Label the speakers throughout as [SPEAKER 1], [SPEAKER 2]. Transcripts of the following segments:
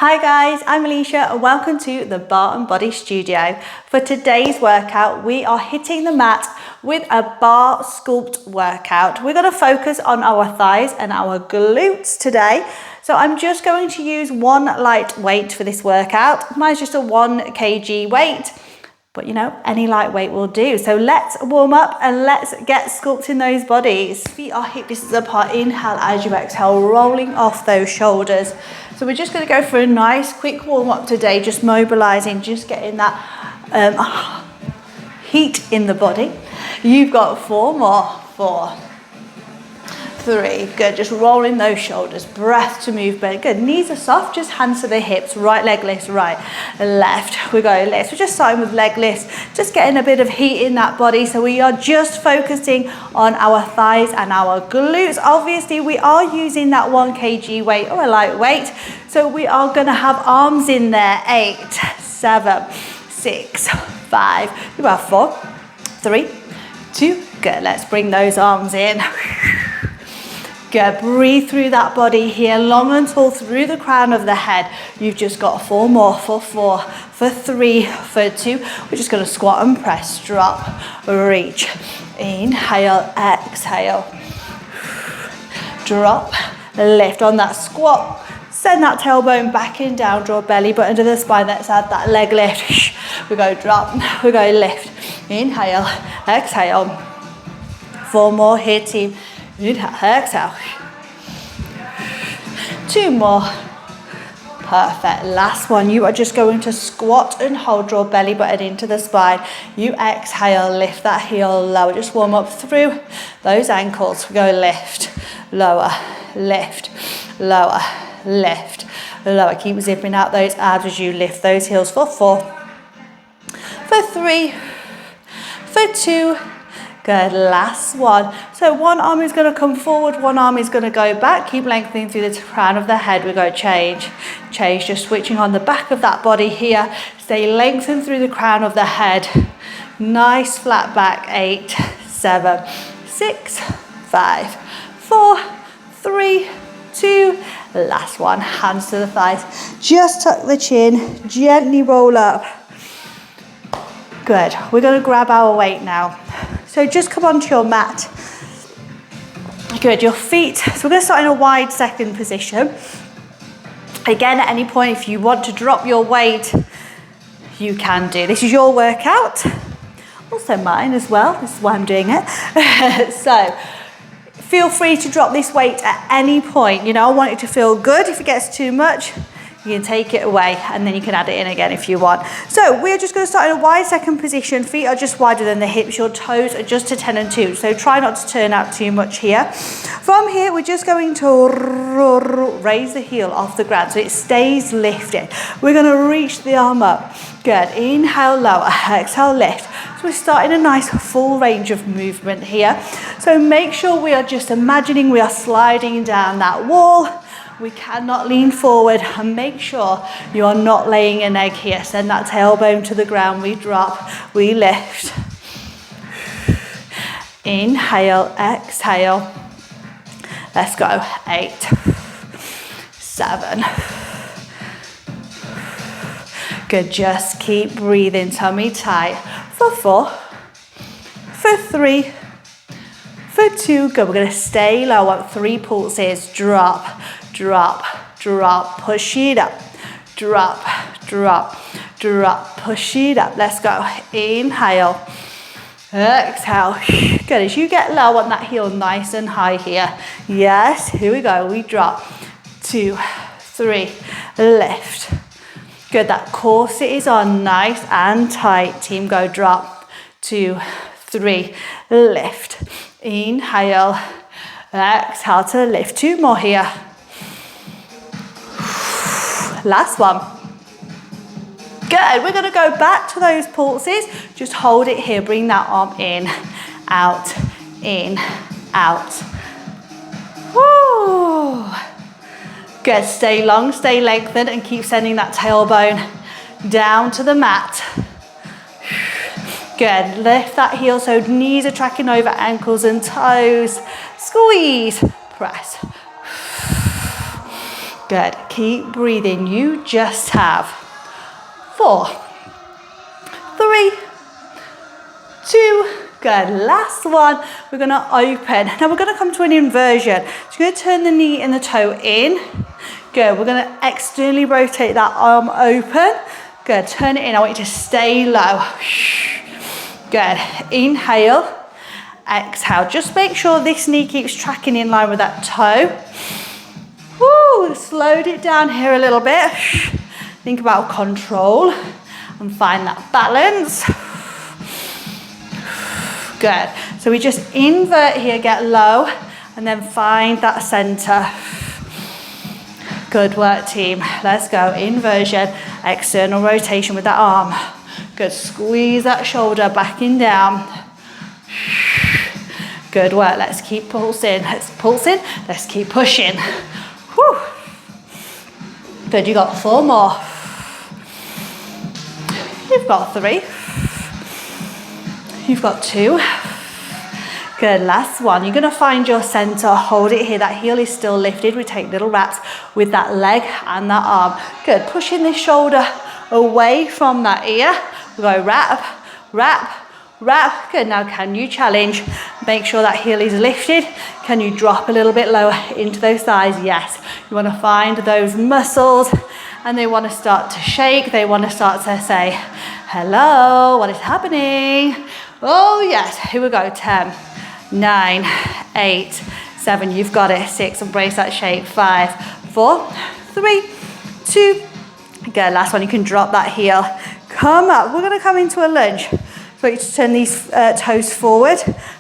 [SPEAKER 1] Hi guys, I'm Alicia and welcome to the Barre and Body Studio. For today's workout, we are hitting the mat with a barre sculpt workout. We're going to focus on our thighs and our glutes today. So I'm just going to use one light weight for this workout. Mine's just a 1 kg weight, but you know, any light weight will do. So let's warm up and let's get sculpting those bodies. Feet are hip distance apart. Inhale as you exhale, rolling off those shoulders. So we're just going to go for a nice quick warm up today, just mobilizing, just getting that heat in the body. You've got 4 more, 4, 3, good, just rolling those shoulders, breath to move, but good, knees are soft, just hands to the hips, right leg lifts, right, left, we go lifts. We're just starting with leg lifts, just getting a bit of heat in that body, so we are just focusing on our thighs and our glutes. Obviously, we are using that 1 kg weight or a light weight, so we are gonna have arms in there, 8, 7, 6, 5, you have 4, 3, 2, good, let's bring those arms in. Good, breathe through that body here, long and tall through the crown of the head. You've just got 4 more, for 4, for 3, for 2. We're just gonna squat and press, drop, reach. Inhale, exhale. Drop, lift on that squat. Send that tailbone back in, down, draw belly button to the spine. Let's add that leg lift. We go drop, we go lift. Inhale, exhale. 4 more here, team. Inhale, exhale. 2 more. Perfect. Last one. You are just going to squat and hold, draw belly button into the spine. You exhale, lift that heel lower. Just warm up through those ankles. We go lift, lower, lift, lower, lift, lower. Keep zipping out those abs as you lift those heels for 4, for 3, for 2. Good, last one. So one arm is going to come forward, one arm is going to go back. Keep lengthening through the crown of the head. We go change, change, just switching on the back of that body here. Stay lengthened through the crown of the head. Nice flat back, 8, 7, 6, 5, 4, 3, 2. Last one, hands to the thighs. Just tuck the chin, gently roll up. Good, we're going to grab our weight now. So just come onto your mat. Good, your feet. So we're going to start in a wide second position. Again, at any point, if you want to drop your weight, you can do. This is your workout. Also mine as well. This is why I'm doing it. So feel free to drop this weight at any point. You know, I want it to feel good. If it gets too much, you can take it away and then you can add it in again if you want. So we're just going to start in a wide second position. Feet are just wider than the hips. Your toes are just to 10 and 2. So try not to turn out too much here. From here, we're just going to raise the heel off the ground so it stays lifted. We're going to reach the arm up. Good. Inhale, lower. Exhale, lift. So we're starting a nice full range of movement here. So make sure we are just imagining we are sliding down that wall. We cannot lean forward, and make sure you are not laying an egg here. Send that tailbone to the ground. We drop, we lift. Inhale, exhale. Let's go. 8, 7. Good, just keep breathing, tummy tight. For 4, for 3, for 2. Good, we're gonna stay low on 3 pulses. Drop, drop, drop, push it up, drop, drop, drop, push it up. Let's go. Inhale, exhale. Good, as you get low on that heel, nice and high here. Yes, here we go. We drop, 2, 3, lift. Good, that core sit is on, nice and tight. Team, go drop, 2, 3, lift. Inhale, exhale to lift. 2 more here. Last one. Good, we're gonna go back to those pulses. Just hold it here, bring that arm in, out, Woo. Good, stay long, stay lengthened, and keep sending that tailbone down to the mat. Good, lift that heel so knees are tracking over ankles and toes. Squeeze, press. Good, keep breathing. You just have 4, 3, 2, good. Last one, we're gonna open. Now we're gonna come to an inversion. So you're gonna turn the knee and the toe in. Good, we're gonna externally rotate that arm open. Good, turn it in. I want you to stay low. Good, inhale, exhale. Just make sure this knee keeps tracking in line with that toe. Woo, slowed it down here a little bit. Think about control and find that balance. Good, so we just invert here, get low, and then find that center. Good work, team. Let's go, inversion, external rotation with that arm. Good, squeeze that shoulder back and down. Good work, let's keep pulsing, let's keep pushing. Whew. Good, you got 4 more. You've got 3. You've got 2. Good, last one. You're gonna find your center, hold it here. That heel is still lifted. We take little wraps with that leg and that arm. Good, pushing this shoulder away from that ear. We go wrap, wrap, wrap. Good, now can you challenge? Make sure that heel is lifted. Can you drop a little bit lower into those thighs? Yes. You wanna find those muscles and they wanna start to shake. They wanna start to say, hello, what is happening? Oh yes, here we go, 10, 9, 8, 7, you've got it, 6, embrace that shape, 5, 4, 3, 2, good, last one, you can drop that heel, come up, we're gonna come into a lunge. So you to turn these toes forward,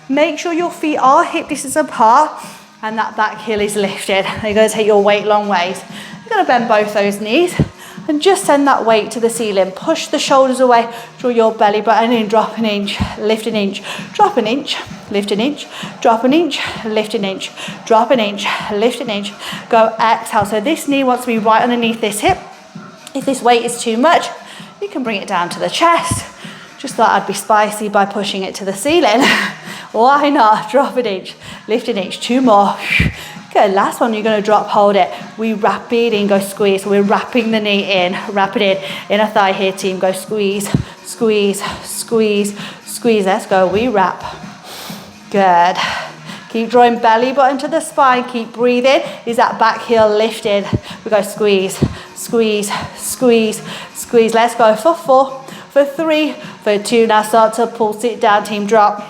[SPEAKER 1] make sure your feet are hip distance apart and that back heel is lifted. You're gonna take your weight long ways. You're gonna bend both those knees and just send that weight to the ceiling. Push the shoulders away, draw your belly button in, drop an inch, lift an inch, drop an inch, lift an inch, drop an inch, lift an inch, drop an inch, lift an inch. Go, exhale. So this knee wants to be right underneath this hip. If this weight is too much, you can bring it down to the chest. Just thought I'd be spicy by pushing it to the ceiling. Why not? Drop an inch, lift an inch, 2 more. Good, last one, you're gonna drop, hold it. We wrap it in, go squeeze. So we're wrapping the knee in, wrap it in. Inner thigh here, team, go squeeze, squeeze, squeeze, squeeze. Let's go, we wrap. Good. Keep drawing belly button to the spine, keep breathing. Is that back heel lifted? We go squeeze, squeeze, squeeze, squeeze. Let's go for 4, for 3, for 2. Now start to pulse it down, team, drop.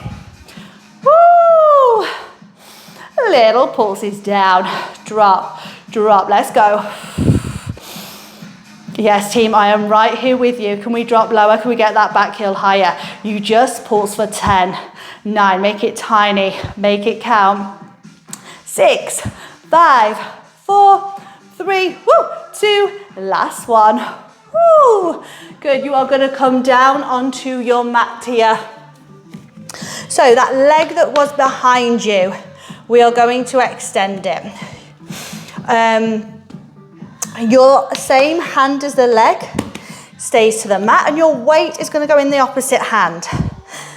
[SPEAKER 1] Woo! Little pulses down, drop, drop, let's go. Yes, team, I am right here with you. Can we drop lower? Can we get that back heel higher? You just pulse for 10, 9, make it tiny, make it count. 6, 5, 4, 3, 2, last one. Woo! Good, you are gonna come down onto your mat here. So that leg that was behind you, we are going to extend it. Your same hand as the leg stays to the mat and your weight is going to go in the opposite hand.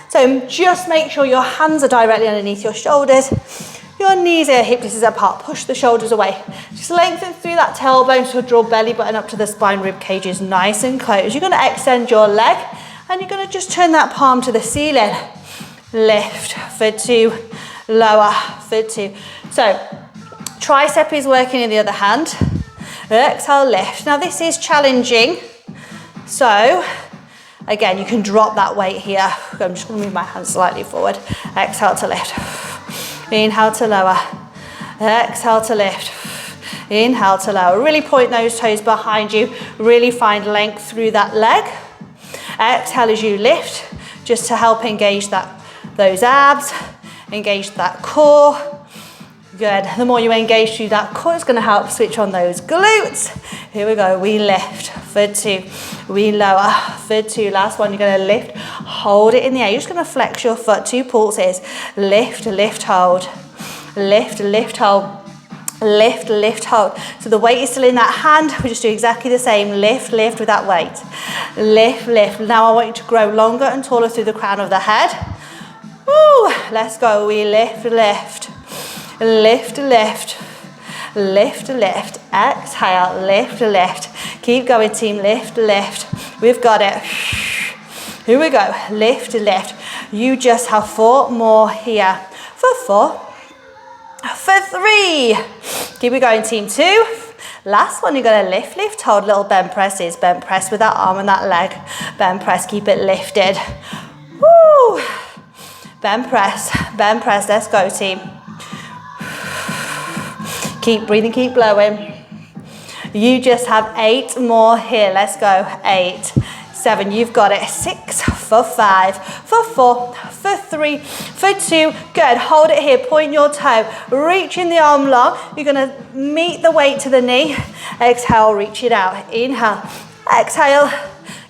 [SPEAKER 1] So just make sure your hands are directly underneath your shoulders. Your knees are hip distance apart. Push the shoulders away. Just lengthen through that tailbone so draw belly button up to the spine, rib cage is nice and close. You're going to extend your leg and you're going to just turn that palm to the ceiling. Lift for 2, lower for 2. So tricep is working in the other hand. Exhale, lift. Now this is challenging. So again, you can drop that weight here. I'm just going to move my hands slightly forward. Exhale to lift. Inhale to lower. Exhale to lift. Inhale to lower. Really point those toes behind you. Really find length through that leg. Exhale as you lift, just to help engage those abs, engage that core. Good. The more you engage through that core, it's going to help switch on those glutes. Here we go. We lift for 2. We lower for 2. Last one, you're going to lift, hold it in the air. You're just going to flex your foot, 2 pulses. Lift, lift, hold. Lift, lift, hold. Lift, lift, hold. So the weight is still in that hand. We just do exactly the same. Lift, lift with that weight. Lift, lift. Now I want you to grow longer and taller through the crown of the head. Woo. Let's go. We lift, lift. Lift, lift, lift, lift. Exhale, lift, lift. Keep going, team, lift, lift. We've got it. Here we go, lift, lift. You just have 4 more here. For 4, for 3. Keep it going, team, 2. Last one, you're gonna lift, lift, hold little bent presses. Bent press with that arm and that leg. Bent press, keep it lifted. Woo! Bent press, let's go, team. Keep breathing, keep blowing. You just have 8 more here. Let's go. 8, 7, you've got it. 6, for 5, for 4, for 3, for 2. Good. Hold it here. Point your toe. Reaching the arm long. You're going to meet the weight to the knee. Exhale, reach it out. Inhale. Exhale.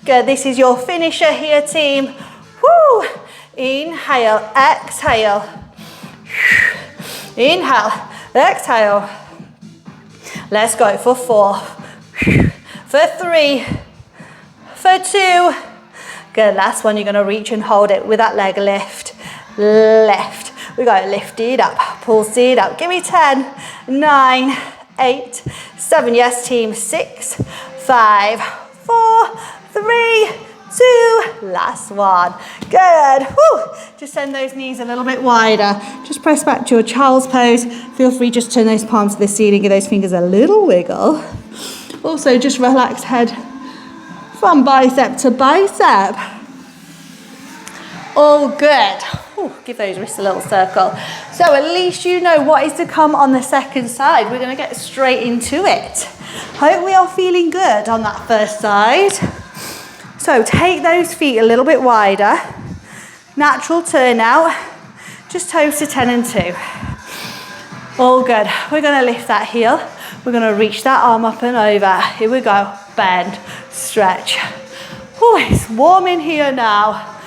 [SPEAKER 1] Good. This is your finisher here, team. Woo. Inhale. Exhale. Inhale. Exhale. Let's go for 4, for 3, for 2. Good, last one, you're gonna reach and hold it with that leg lift, lift. We go, lift it up, pulse it up. Give me 10, 9, 8, 7, yes team, 6, 5, 4, 3, 2, last one. Good. Woo. Just send those knees a little bit wider. Just press back to your child's pose. Feel free just turn those palms to the ceiling, give those fingers a little wiggle. Also just relax head from bicep to bicep. All good. Ooh, give those wrists a little circle. So at least you know what is to come on the second side. We're going to get straight into it. Hope we are feeling good on that first side. So take those feet a little bit wider. Natural turn out. Just toes to 10 and 2. All good. We're going to lift that heel. We're going to reach that arm up and over. Here we go. Bend, stretch. Ooh, it's warm in here now.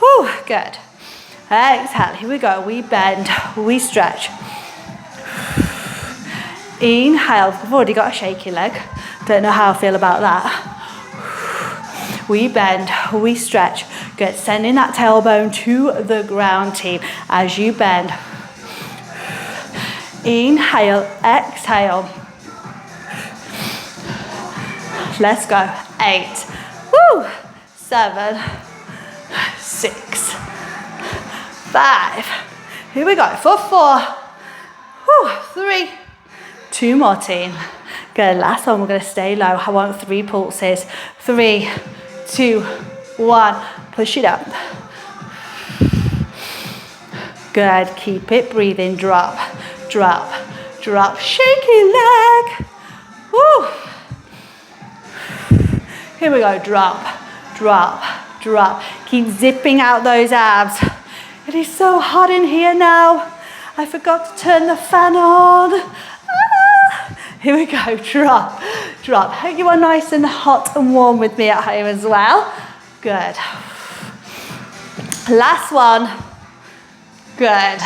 [SPEAKER 1] Ooh, good. Exhale. Here we go. We bend, we stretch. Inhale. I've already got a shaky leg. Don't know how I feel about that. We bend, we stretch. Good, sending that tailbone to the ground, team, as you bend. Inhale, exhale. Let's go. 8, woo, 7, 6, 5. Here we go, for 4, woo, 3, 2 more, team. Good, last one, we're gonna stay low. I want 3 pulses. 3, 2, 1, push it up. Good, keep it breathing, drop, drop, drop, shaky leg. Woo. Here we go, drop, drop, drop. Keep zipping out those abs. It is so hot in here now. I forgot to turn the fan on. Here we go, drop, drop. Hope you are nice and hot and warm with me at home as well. Good. Last one. Good.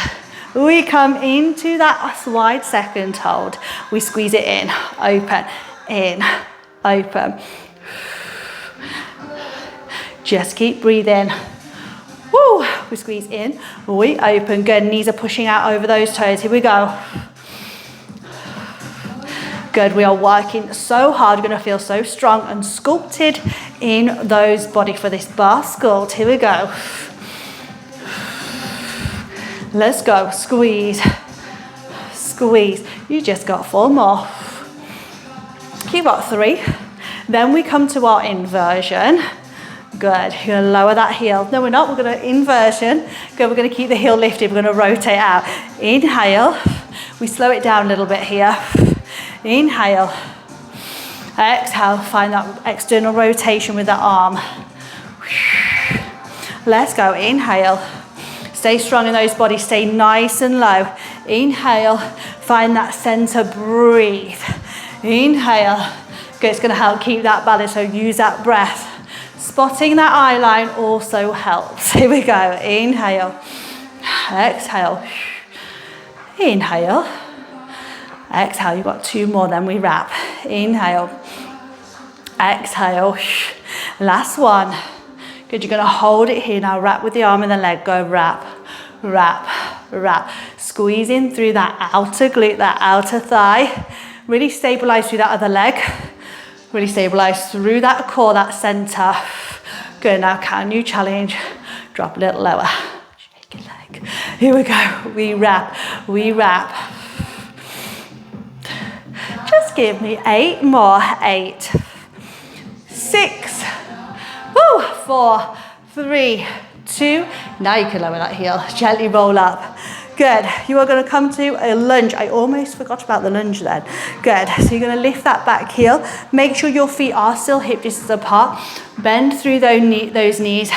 [SPEAKER 1] We come into that wide second hold. We squeeze it in, open. Just keep breathing. Woo, we squeeze in, we open. Good, knees are pushing out over those toes. Here we go. Good, we are working so hard. You're gonna feel so strong and sculpted in those body for this bar sculpt. Here we go. Let's go, squeeze, squeeze. You just got 4 more. Keep got 3. Then we come to our inversion. Good, you're gonna lower that heel. No, we're not, we're gonna inversion. Good, we're gonna keep the heel lifted. We're gonna rotate out. Inhale, we slow it down a little bit here. Inhale, exhale, find that external rotation with the arm. Let's go, inhale. Stay strong in those bodies, stay nice and low. Inhale, find that center, breathe. Inhale, good, it's gonna help keep that balance, so use that breath. Spotting that eye line also helps. Here we go, inhale, exhale, inhale, exhale, you've got 2 more, then we wrap. Inhale, exhale, last one. Good, you're gonna hold it here now, wrap with the arm and the leg, go wrap, wrap, wrap. Squeeze in through that outer glute, that outer thigh. Really stabilize through that other leg. Really stabilize through that core, that center. Good, now can you challenge? Drop a little lower. Shake your leg. Here we go. We wrap. We wrap. Just give me 8 more. 8, 6, woo, 4, 3, 2. Now you can lower that heel. Gently roll up. Good. You are going to come to a lunge. I almost forgot about the lunge then. Good. So you're going to lift that back heel. Make sure your feet are still hip distance apart. Bend through those knees.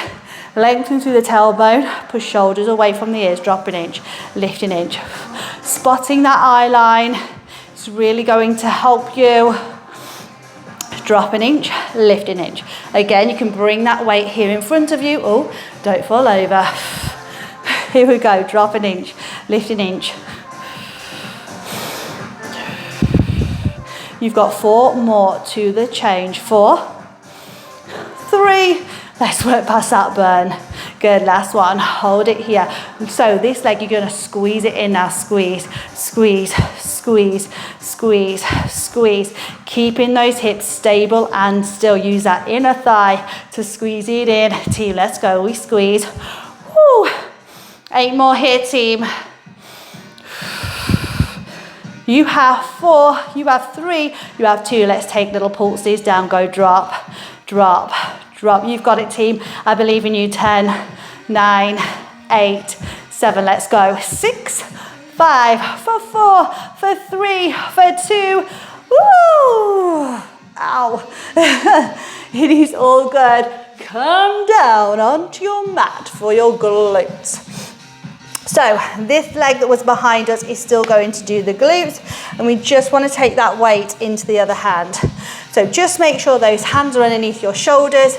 [SPEAKER 1] Lengthen through the tailbone. Push shoulders away from the ears. Drop an inch. Lift an inch. Spotting that eye line. It's really going to help you. Drop an inch, lift an inch. Again, you can bring that weight here in front of you. Oh, don't fall over. Here we go, drop an inch, lift an inch. You've got 4 more to the change. 4, 3, let's work past that burn. Good, last one, hold it here. So this leg, you're gonna squeeze it in now, squeeze, squeeze, squeeze, squeeze, squeeze. Keeping those hips stable and still. Use that inner thigh to squeeze it in. Team, let's go, we squeeze. Woo. 8 more here, team. You have 4, you have 3, you have 2. Let's take little pulses down, go drop, drop, drop. You've got it, team. I believe in you. 10, 9, 8, 7. Let's go. 6, 5, for 4, for 3, for 2. Woo! Ow. It is all good. Come down onto your mat for your glutes. So this leg that was behind us is still going to do the glutes, and we just want to take that weight into the other hand. So just make sure those hands are underneath your shoulders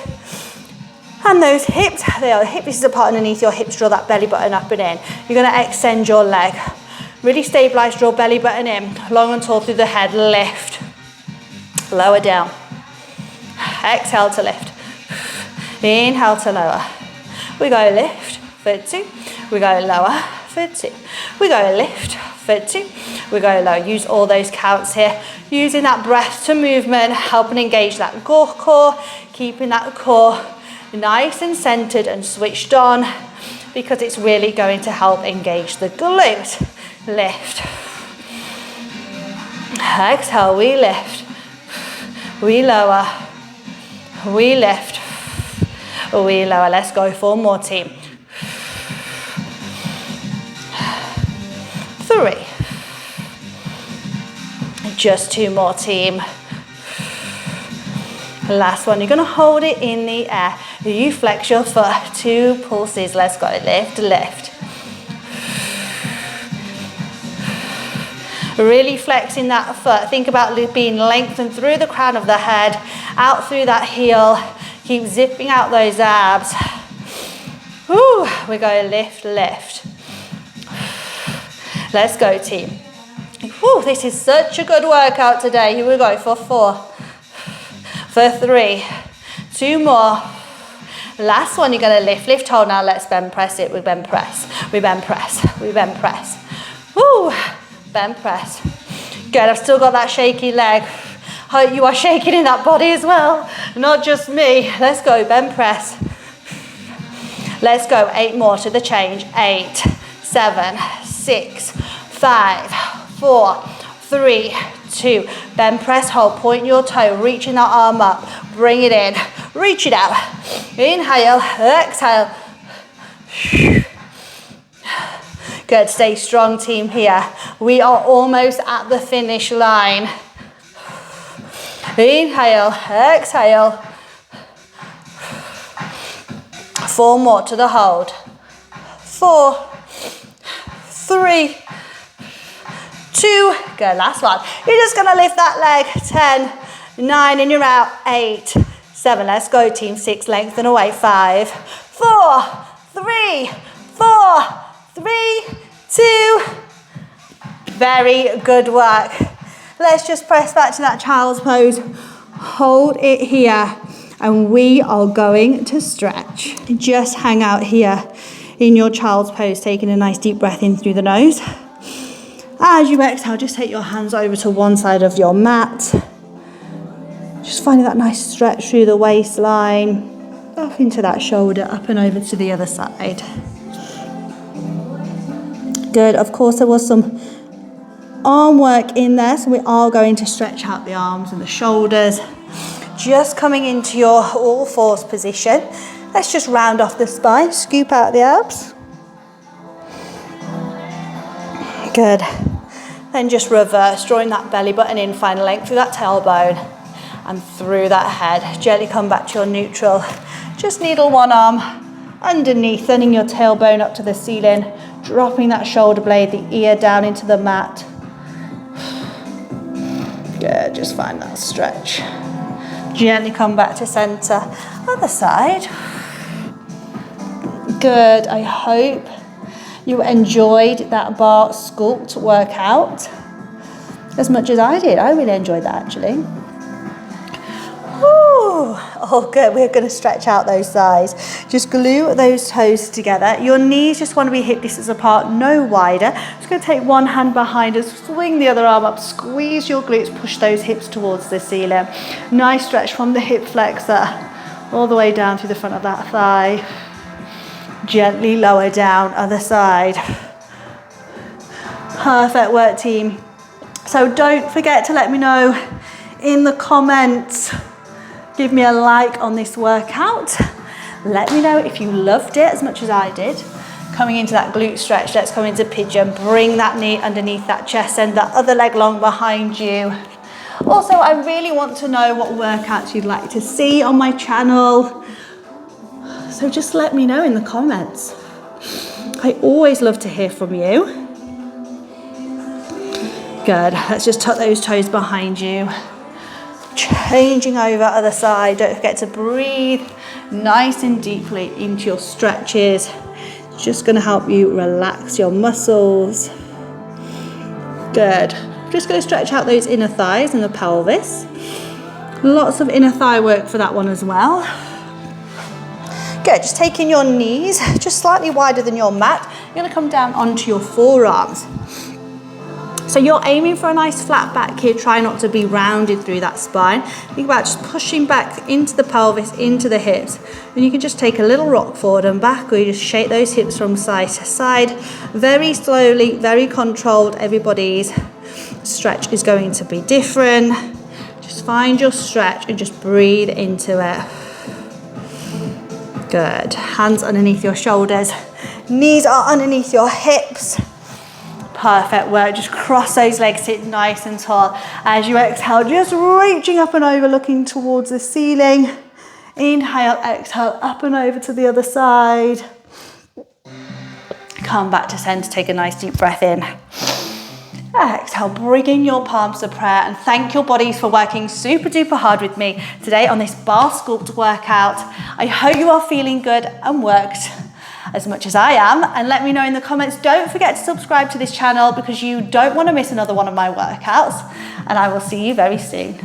[SPEAKER 1] and those hips, they are hip distance apart underneath your hips. Draw that belly button up and in. You're going to extend your leg. Really stabilize, draw belly button in, long and tall through the head, lift, lower down. Exhale to lift, inhale to lower. We go lift for 2, we go lower for 2, we go lift for 2, we go low. Use all those counts here, using that breath to movement, helping engage that core, keeping that core nice and centered and switched on, because it's really going to help engage the glute. Lift, exhale, we lift, we lower, we lift, we lower. Let's go 4 more, team. 3, just 2 more, team. Last one, you're going to hold it in the air. You flex your foot, 2 pulses. Let's go, lift, lift. Really flexing that foot. Think about being lengthened through the crown of the head, out through that heel. Keep zipping out those abs. Woo, we go lift, lift. Let's go, team. Woo, this is such a good workout today. Here we go for 4, for 3, 2 more. Last one, you're gonna lift, lift, hold. Now let's bend press it. We bend press, we bend press, we bend press. Woo, bend press. Good, I've still got that shaky leg. Hope you are shaking in that body as well, not just me. Let's go, bend press. Let's go, 8 more to the change. 8, 7, 6, 5, 4, 3, 2. Bend press, hold, point your toe, reaching that arm up, bring it in, reach it out. Inhale, exhale. Good, stay strong, team, here. We are almost at the finish line. Inhale, exhale. 4 more to the hold. 4, 3, 2. Good, last one. You're just gonna lift that leg. 10, 9, and you're out. 8, 7, let's go, team. 6, lengthen away. 5, 4, 3, 4, 3, 2. Very good work. Let's just press back to that child's pose. Hold it here. And we are going to stretch. Just hang out here in your child's pose, taking a nice deep breath in through the nose As you exhale, just take your hands over to one side of your mat. Just finding that nice stretch through the waistline, up into that shoulder, up and over to the other side. Good. Of course, there was some arm work in there, so we are going to stretch out the arms and the shoulders. Just coming into your all fours position. Let's just round off the spine, scoop out the abs. Good. Then just reverse, drawing that belly button in, find length through that tailbone and through that head. Gently come back to your neutral. Just needle one arm underneath, sending your tailbone up to the ceiling, dropping that shoulder blade, the ear down into the mat. Good, just find that stretch. Gently come back to center. Other side. Good, I hope you enjoyed that bar sculpt workout as much as I did. I really enjoyed that actually. Woo. Oh good, we're going to stretch out those thighs. Just glue those toes together. Your knees just want to be hip distance apart, no wider. Just going to take one hand behind us, swing the other arm up, squeeze your glutes, push those hips towards the ceiling. Nice stretch from the hip flexor all the way down through the front of that thigh. Gently lower down, other side. Perfect work, team. So don't forget to let me know in the comments. Give me a like on this workout. Let me know if you loved it as much as I did. Coming into that glute stretch, let's come into pigeon. Bring that knee underneath that chest, send that other leg long behind you. Also, I really want to know what workouts you'd like to see on my channel. So just let me know in the comments. I always love to hear from you. Good, let's just tuck those toes behind you. Changing over other side. Don't forget to breathe nice and deeply into your stretches. It's just going to help you relax your muscles. Good. Just going to stretch out those inner thighs and the pelvis. Lots of inner thigh work for that one as well. Good. Just taking your knees just slightly wider than your mat. You're going to come down onto your forearms. So you're aiming for a nice flat back here. Try not to be rounded through that spine. Think about just pushing back into the pelvis, into the hips. And you can just take a little rock forward and back, or you just shake those hips from side to side. Very slowly, very controlled. Everybody's stretch is going to be different. Just find your stretch and just breathe into it. Good. Hands underneath your shoulders. Knees are underneath your hips. Perfect work. Just cross those legs, sit nice and tall. As you exhale, just reaching up and over, looking towards the ceiling. Inhale, exhale, up and over to the other side. Come back to center, take a nice deep breath in. Exhale, bring in your palms to prayer and thank your bodies for working super duper hard with me today on this bar sculpt workout. I hope you are feeling good and worked as much as I am, and let me know in the comments. Don't forget to subscribe to this channel because you don't want to miss another one of my workouts, and I will see you very soon.